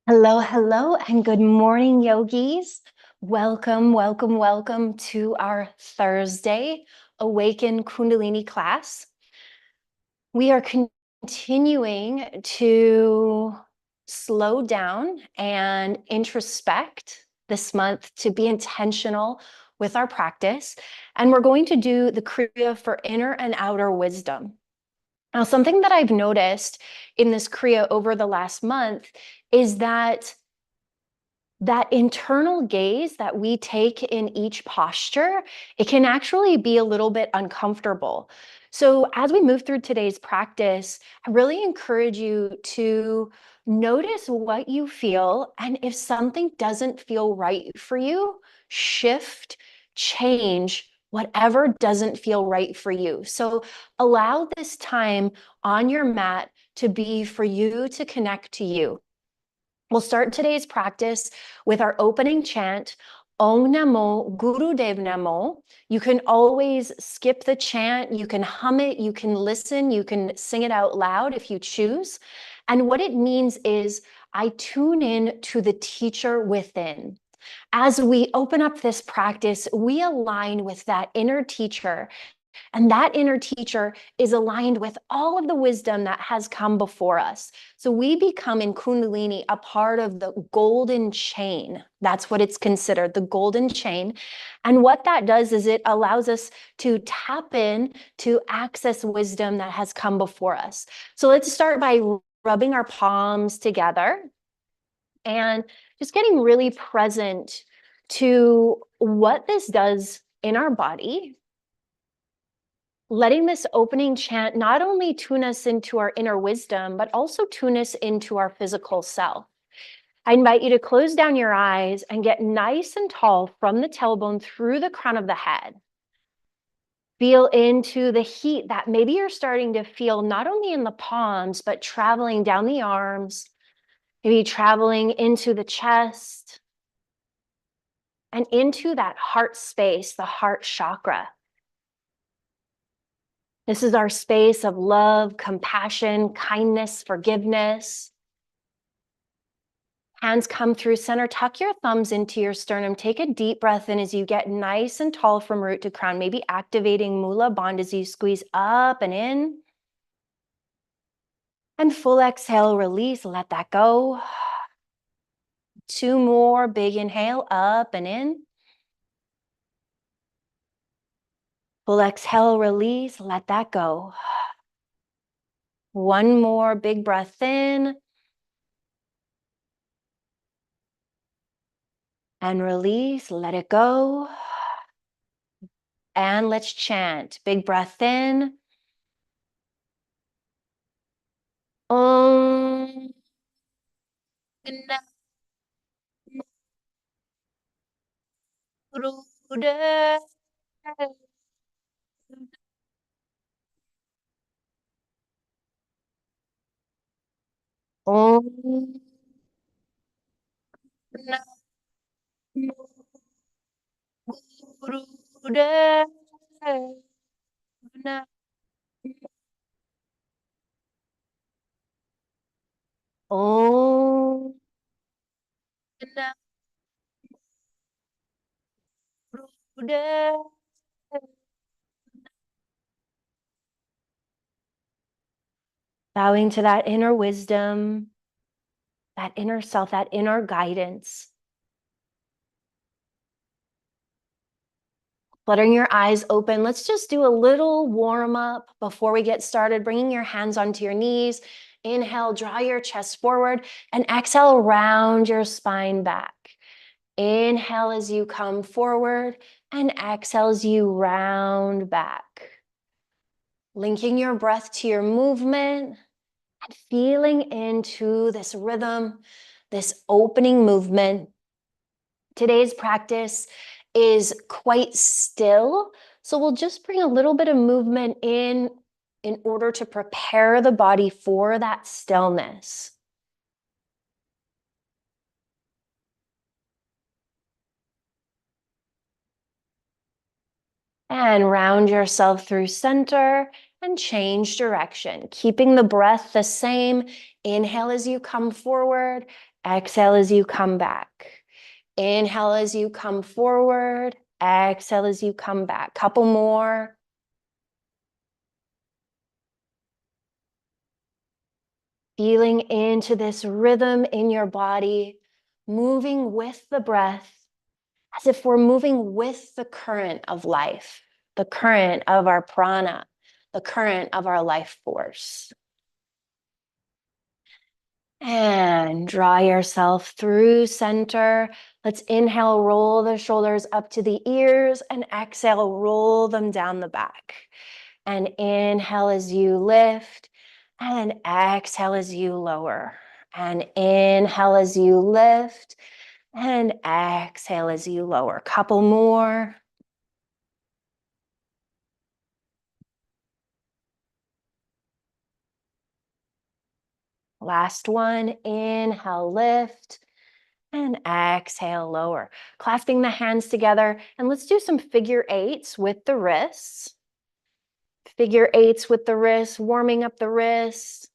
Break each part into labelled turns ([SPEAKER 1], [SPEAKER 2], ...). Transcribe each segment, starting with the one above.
[SPEAKER 1] Hello, hello, and good morning, yogis. Welcome, welcome, welcome to our Thursday Awaken Kundalini class. We are continuing to slow down and introspect this month to be intentional with our practice. And we're going to do the Kriya for inner and outer wisdom. Now, something that I've noticed in this Kriya over the last month is that internal gaze that we take in each posture, it can actually be a little bit uncomfortable. So as we move through today's practice, I really encourage you to notice what you feel. And if something doesn't feel right for you, shift, change whatever doesn't feel right for you. So allow this time on your mat to be for you to connect to you. We'll start today's practice with our opening chant, Om Namo Gurudev Namo. You can always skip the chant, you can hum it, you can listen, you can sing it out loud if you choose. And what it means is, I tune in to the teacher within. As we open up this practice, we align with that inner teacher. And that inner teacher is aligned with all of the wisdom that has come before us. So we become in Kundalini a part of the golden chain. That's what it's considered, the golden chain. And what that does is it allows us to tap in to access wisdom that has come before us. So let's start by rubbing our palms together and just getting really present to what this does in our body. Letting this opening chant not only tune us into our inner wisdom, but also tune us into our physical self. I invite you to close down your eyes and get nice and tall from the tailbone through the crown of the head. Feel into the heat that maybe you're starting to feel not only in the palms, but traveling down the arms, maybe traveling into the chest and into that heart space, the heart chakra. This is our space of love, compassion, kindness, forgiveness. Hands come through center. Tuck your thumbs into your sternum. Take a deep breath in as you get nice and tall from root to crown, maybe activating Mula Bandha as you squeeze up and in. And full exhale, release, let that go. 2 more, big inhale, up and in. Full exhale, release, let that go. 1 more, big breath in. And release, let it go. And let's chant. Big breath in. Om. Gurudev. Om. Namo Gurudev. Namo Om. Namo Gurudev. Bowing to that inner wisdom, that inner self, that inner guidance. Fluttering your eyes open. Let's just do a little warm up before we get started, bringing your hands onto your knees. Inhale, draw your chest forward, and exhale, round your spine back. Inhale as you come forward, and exhale as you round back. Linking your breath to your movement and feeling into this rhythm, this opening movement. Today's practice is quite still, so we'll just bring a little bit of movement in order to prepare the body for that stillness. And round yourself through center and change direction, keeping the breath the same. Inhale as you come forward, Exhale as you come back. Inhale as you come forward. Exhale as you come back. Couple more. Feeling into this rhythm in your body, moving with the breath, as if we're moving with the current of life, the current of our prana, the current of our life force. And draw yourself through center. Let's inhale, roll the shoulders up to the ears, and exhale, roll them down the back. And inhale as you lift, and exhale as you lower. And inhale as you lift, and exhale as you lower. Couple more. Last one. Inhale, lift, and exhale, lower. Clasping the hands together, and let's do some figure eights with the wrists. Figure eights with the wrists, warming up the wrists.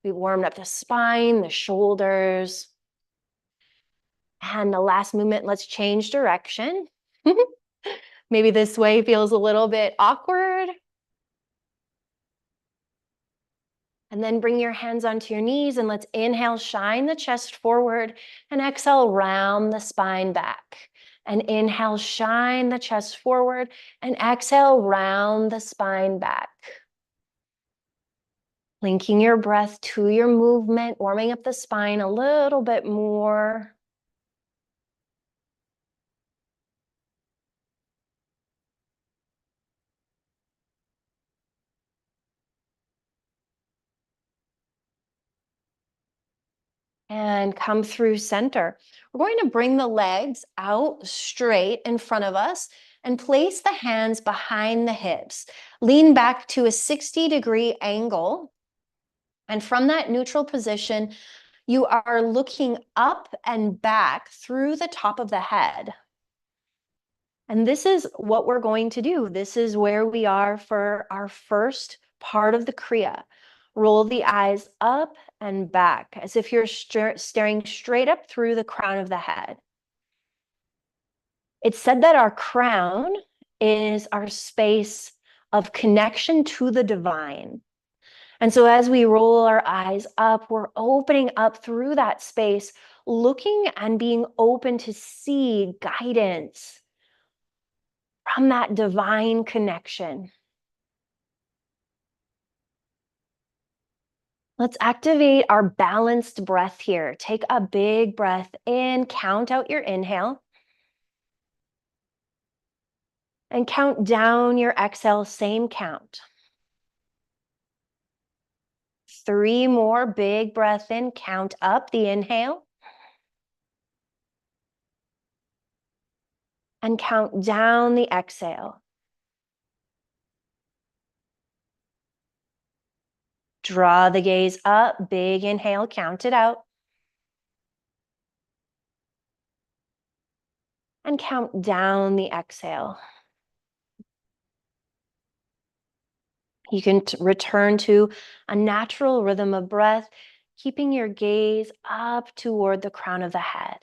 [SPEAKER 1] We warmed up the spine, the shoulders. And the last movement, let's change direction. Maybe this way feels a little bit awkward. And then bring your hands onto your knees and let's inhale, shine the chest forward, and exhale, round the spine back. And inhale, shine the chest forward, and exhale, round the spine back. Linking your breath to your movement, warming up the spine a little bit more. And come through center. We're going to bring the legs out straight in front of us and place the hands behind the hips. Lean back to a 60-degree angle. And from that neutral position, you are looking up and back through the top of the head. And this is what we're going to do. This is where we are for our first part of the Kriya. Roll the eyes up and back as if you're staring straight up through the crown of the head. It's said that our crown is our space of connection to the divine. And so as we roll our eyes up, we're opening up through that space, looking and being open to see guidance from that divine connection. Let's activate our balanced breath here. Take a big breath in, count out your inhale. And count down your exhale, same count. 3 more, big breath in, count up the inhale. And count down the exhale. Draw the gaze up, big inhale, count it out. And count down the exhale. You can return to a natural rhythm of breath, keeping your gaze up toward the crown of the head.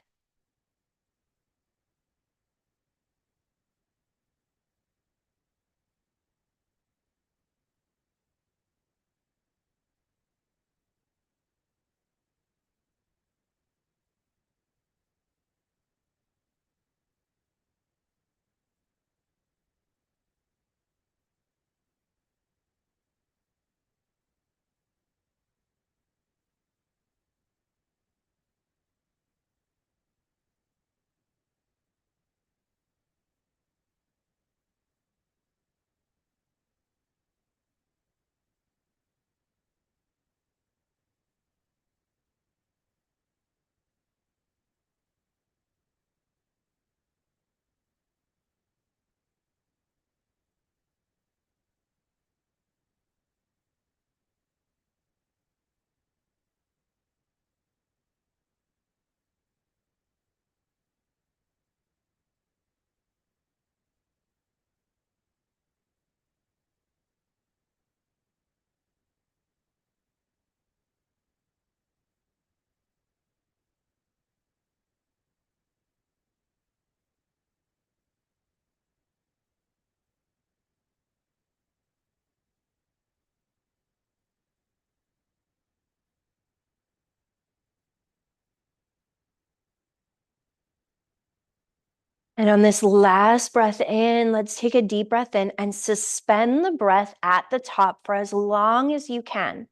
[SPEAKER 1] And on this last breath in, let's take a deep breath in and suspend the breath at the top for as long as you can.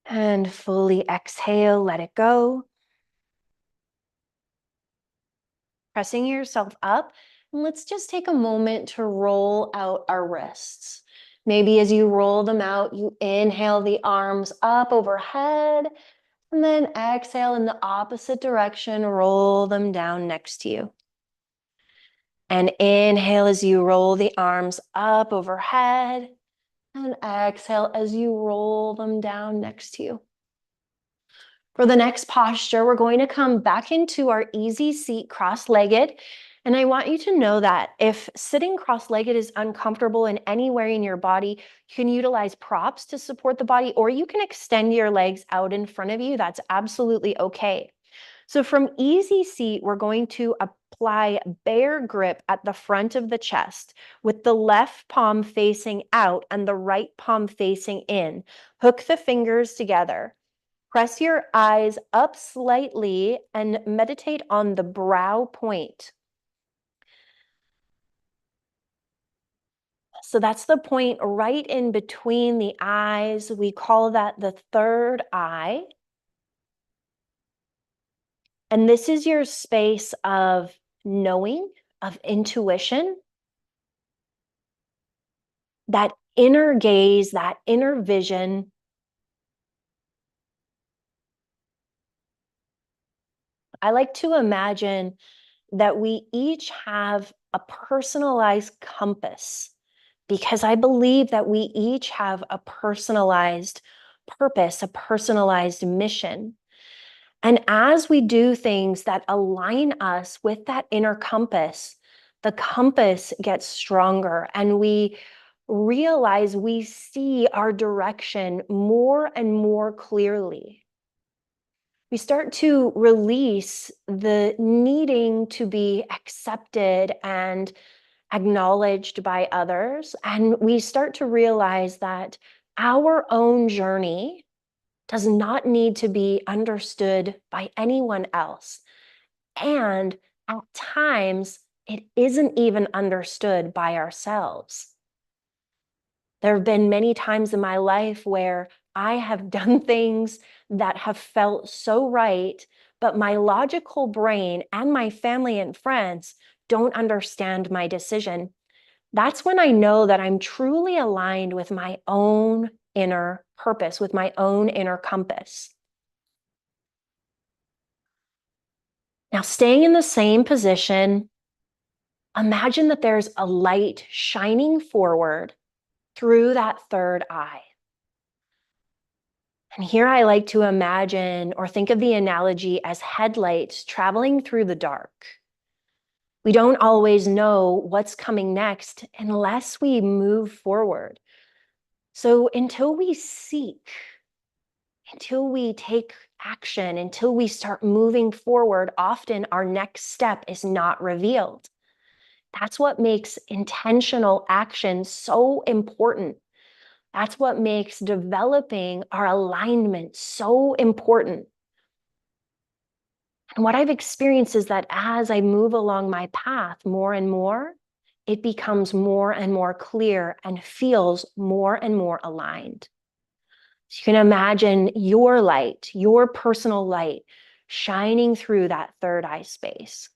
[SPEAKER 1] And fully exhale, let it go. Pressing yourself up. And let's just take a moment to roll out our wrists. Maybe as you roll them out, you inhale the arms up overhead, and then exhale in the opposite direction, roll them down next to you. And inhale as you roll the arms up overhead, and exhale as you roll them down next to you. For the next posture, we're going to come back into our easy seat cross-legged. And I want you to know that if sitting cross-legged is uncomfortable in anywhere in your body, you can utilize props to support the body, or you can extend your legs out in front of you. That's absolutely okay. So from easy seat, we're going to apply bear grip at the front of the chest with the left palm facing out and the right palm facing in. Hook the fingers together. Press your eyes up slightly and meditate on the brow point. So that's the point right in between the eyes. We call that the third eye. And this is your space of knowing, of intuition, that inner gaze, that inner vision. I like to imagine that we each have a personalized compass, because I believe that we each have a personalized purpose, a personalized mission. And as we do things that align us with that inner compass, the compass gets stronger and we realize we see our direction more and more clearly. We start to release the needing to be accepted and acknowledged by others. And we start to realize that our own journey does not need to be understood by anyone else. And at times, it isn't even understood by ourselves. There have been many times in my life where I have done things that have felt so right, but my logical brain and my family and friends don't understand my decision. That's when I know that I'm truly aligned with my own inner purpose, with my own inner compass. Now, staying in the same position, imagine that there's a light shining forward through that third eye. And here I like to imagine or think of the analogy as headlights traveling through the dark. We don't always know what's coming next unless we move forward. So until we seek, until we take action, until we start moving forward, often our next step is not revealed. That's what makes intentional action so important. That's what makes developing our alignment so important. And what I've experienced is that as I move along my path more and more, it becomes more and more clear and feels more and more aligned. So you can imagine your light, your personal light, shining through that third eye space.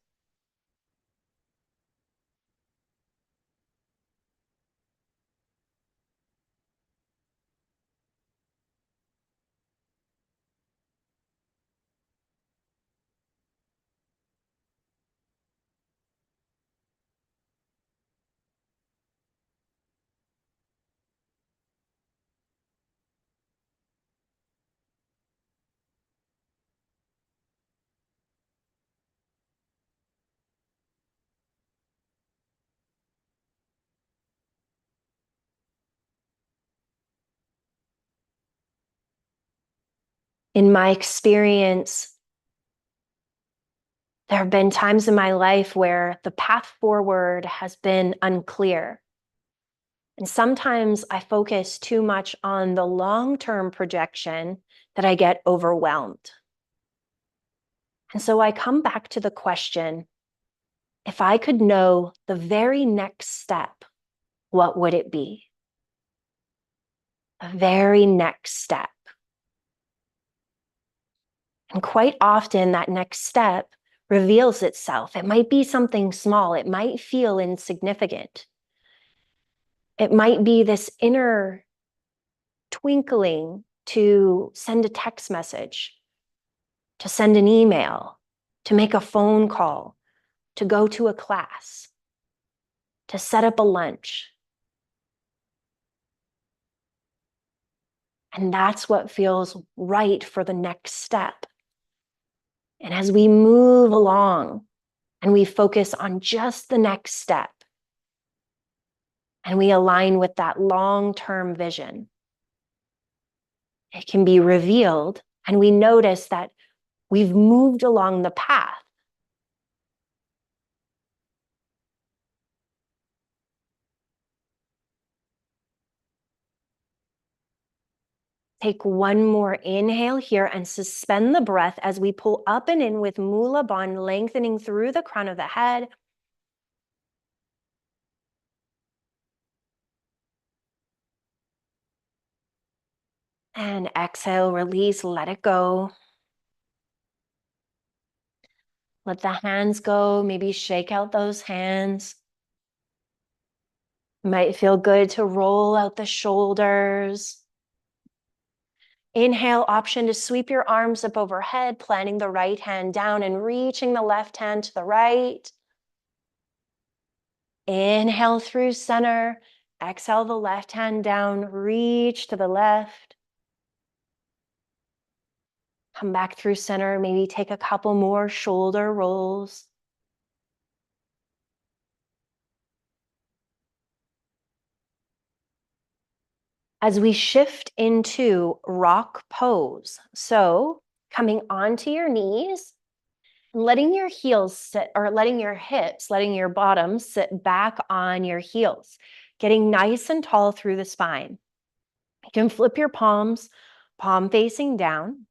[SPEAKER 1] In my experience, There have been times in my life where the path forward has been unclear. And sometimes I focus too much on the long-term projection that I get overwhelmed. And so I come back to the question, if I could know the very next step, what would it be? The very next step. And quite often that next step reveals itself. It might be something small. It might feel insignificant. It might be this inner twinkling to send a text message, to send an email, to make a phone call, to go to a class, to set up a lunch. And that's what feels right for the next step. And as we move along and we focus on just the next step, and we align with that long-term vision, it can be revealed, and we notice that we've moved along the path. Take one more inhale here and suspend the breath as we pull up and in with Mula Bandha, lengthening through the crown of the head. And exhale, release, let it go. Let the hands go, maybe shake out those hands. Might feel good to roll out the shoulders. Inhale, option to sweep your arms up overhead, planting the right hand down and reaching the left hand to the right. Inhale through center. Exhale the left hand down, reach to the left. Come back through center, maybe take a couple more shoulder rolls. As we shift into rock pose, so coming onto your knees, letting your heels sit, or letting your hips, letting your bottom sit back on your heels, getting nice and tall through the spine. You can flip your palms, palm facing down.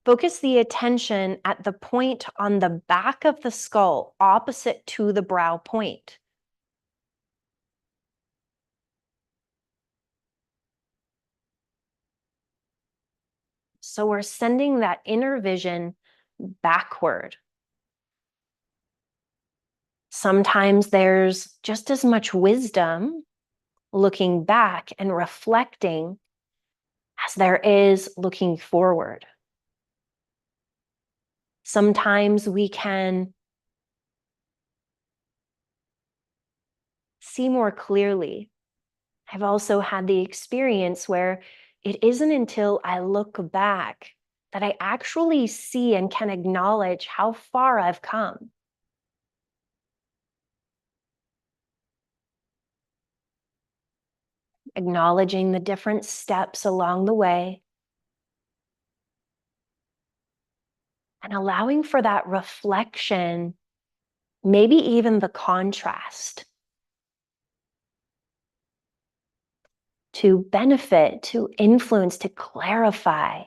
[SPEAKER 1] Focus the attention at the point on the back of the skull, opposite to the brow point. So we're sending that inner vision backward. Sometimes there's just as much wisdom looking back and reflecting as there is looking forward. Sometimes we can see more clearly. I've also had the experience where it isn't until I look back that I actually see and can acknowledge how far I've come. Acknowledging the different steps along the way and allowing for that reflection, maybe even the contrast, to benefit, to influence, to clarify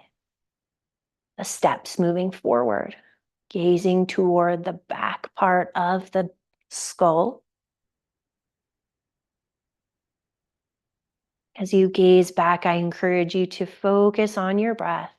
[SPEAKER 1] the steps moving forward. Gazing toward the back part of the skull. As you gaze back, I encourage you to focus on your breath.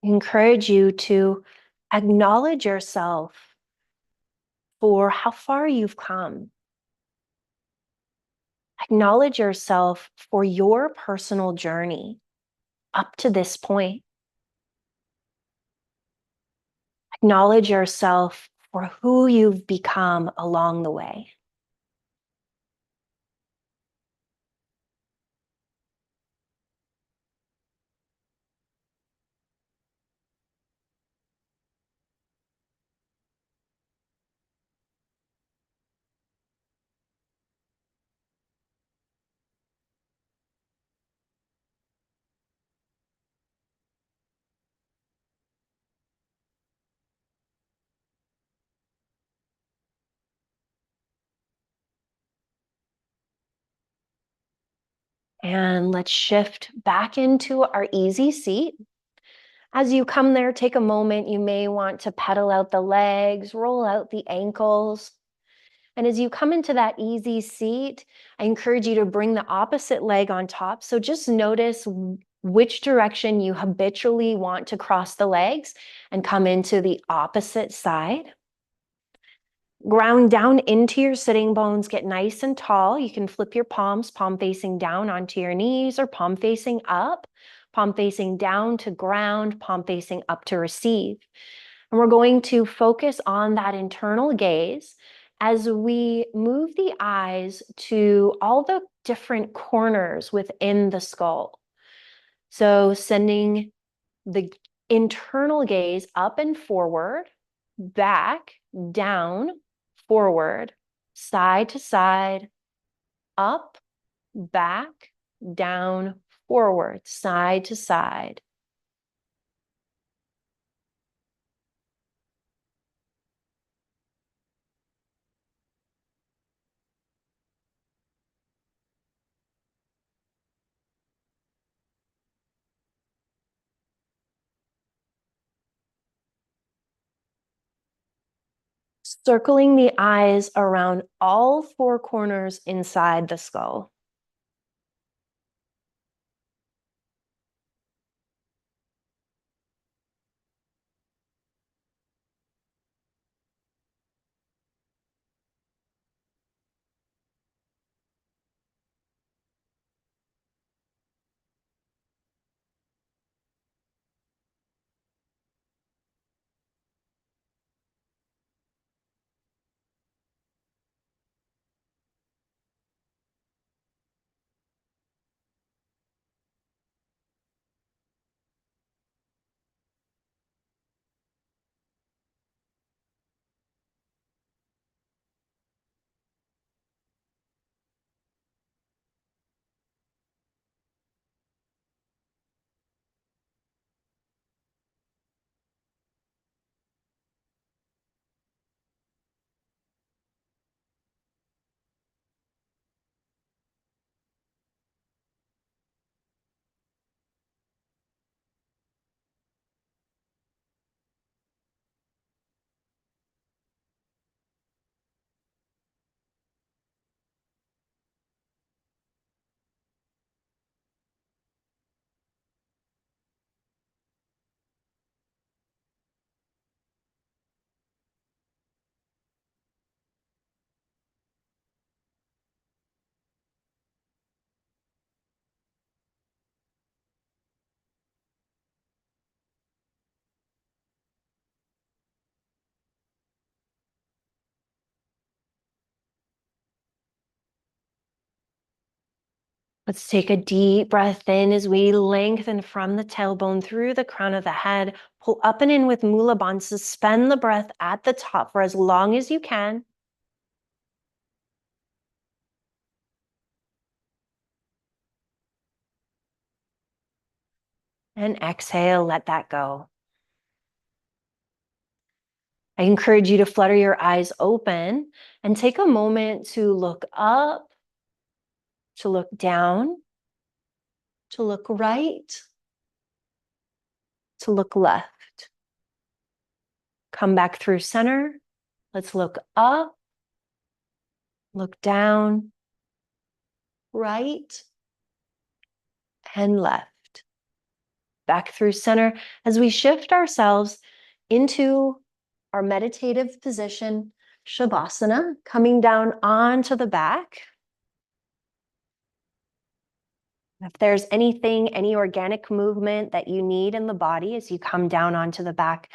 [SPEAKER 1] I encourage you to acknowledge yourself for how far you've come. Acknowledge yourself for your personal journey up to this point. Acknowledge yourself for who you've become along the way. And let's shift back into our easy seat. As you come there, take a moment. You may want to pedal out the legs, roll out the ankles. And as you come into that easy seat, I encourage you to bring the opposite leg on top. So just notice which direction you habitually want to cross the legs and come into the opposite side. Ground down into your sitting bones, get nice and tall. You can flip your palms, palm facing down onto your knees or palm facing up, palm facing down to ground, palm facing up to receive. And we're going to focus on that internal gaze as we move the eyes to all the different corners within the skull. So sending the internal gaze up and forward, back, down, forward, side to side, up, back, down, forward, side to side. Circling the eyes around all four corners inside the skull. Let's take a deep breath in as we lengthen from the tailbone through the crown of the head. Pull up and in with Mula Bandha. Suspend the breath at the top for as long as you can. And exhale, let that go. I encourage you to flutter your eyes open and take a moment to look up, to look down, to look right, to look left. Come back through center. Let's look up, look down, right, and left. back through center as we shift ourselves into our meditative position, Shavasana, coming down onto the back. If there's anything, any organic movement that you need in the body as you come down onto the back,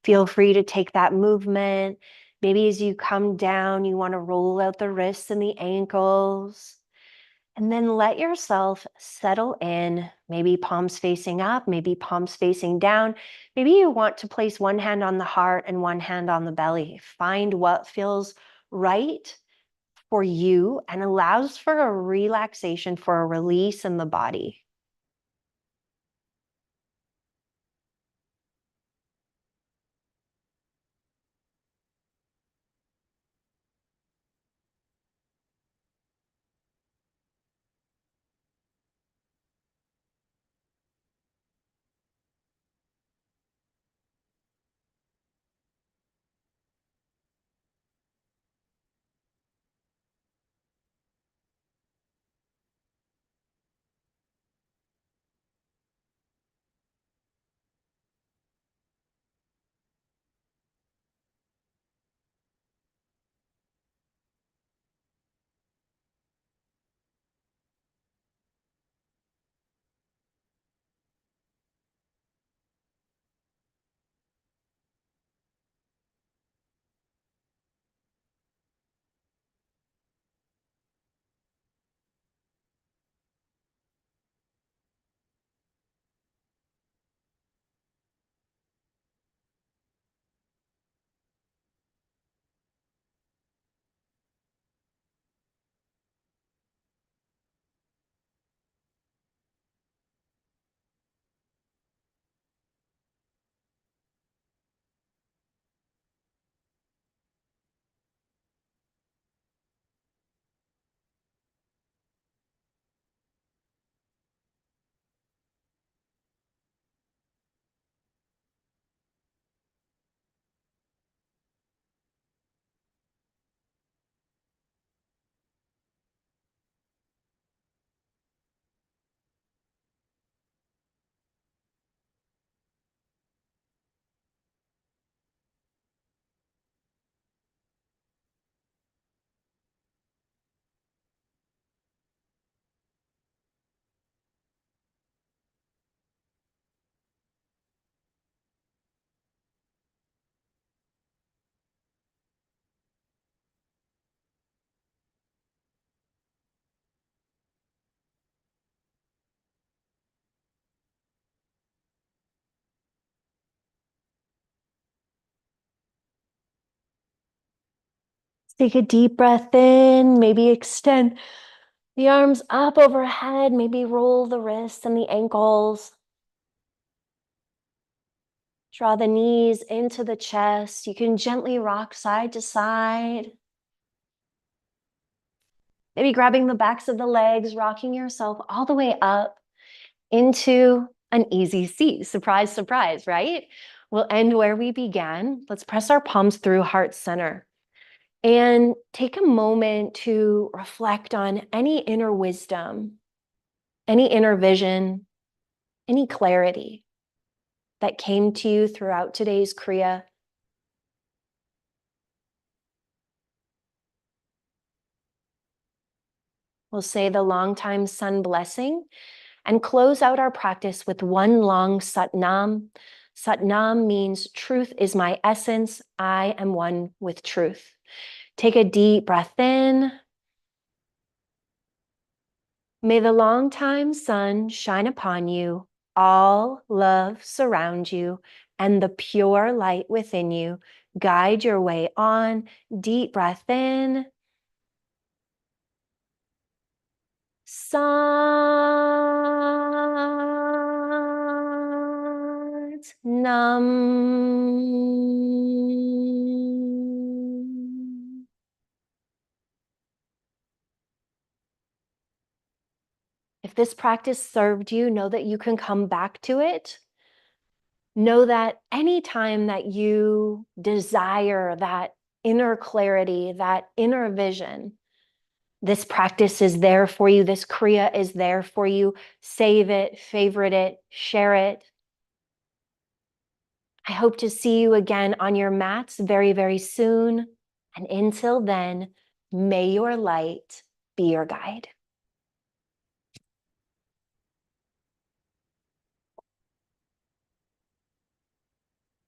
[SPEAKER 1] feel free to take that movement. Maybe as you come down, you want to roll out the wrists and the ankles. And then let yourself settle in, maybe palms facing up, maybe palms facing down. Maybe you want to place one hand on the heart and one hand on the belly. Find what feels right for you and allows for a relaxation, for a release in the body. Take a deep breath in, maybe extend the arms up overhead, maybe roll the wrists and the ankles. Draw the knees into the chest. You can gently rock side to side. Maybe grabbing the backs of the legs, rocking yourself all the way up into an easy seat. Surprise, surprise, right? We'll end where we began. Let's press our palms through heart center and take a moment to reflect on any inner wisdom, any inner vision, any clarity that came to you throughout today's Kriya. We'll say the long time sun blessing and close out our practice with one long Satnam. Satnam means truth is my essence. I am one with truth. Take a deep breath in. May the long time sun shine upon you, all love surround you, and the pure light within you guide your way on. Deep breath in. Sat Nam. If this practice served you, know that you can come back to it. Know that anytime that you desire that inner clarity, that inner vision, This practice is there for you. This Kriya is there for you. Save it, favorite it, share it. I hope to see you again on your mats very, very soon. And until then, may your light be your guide.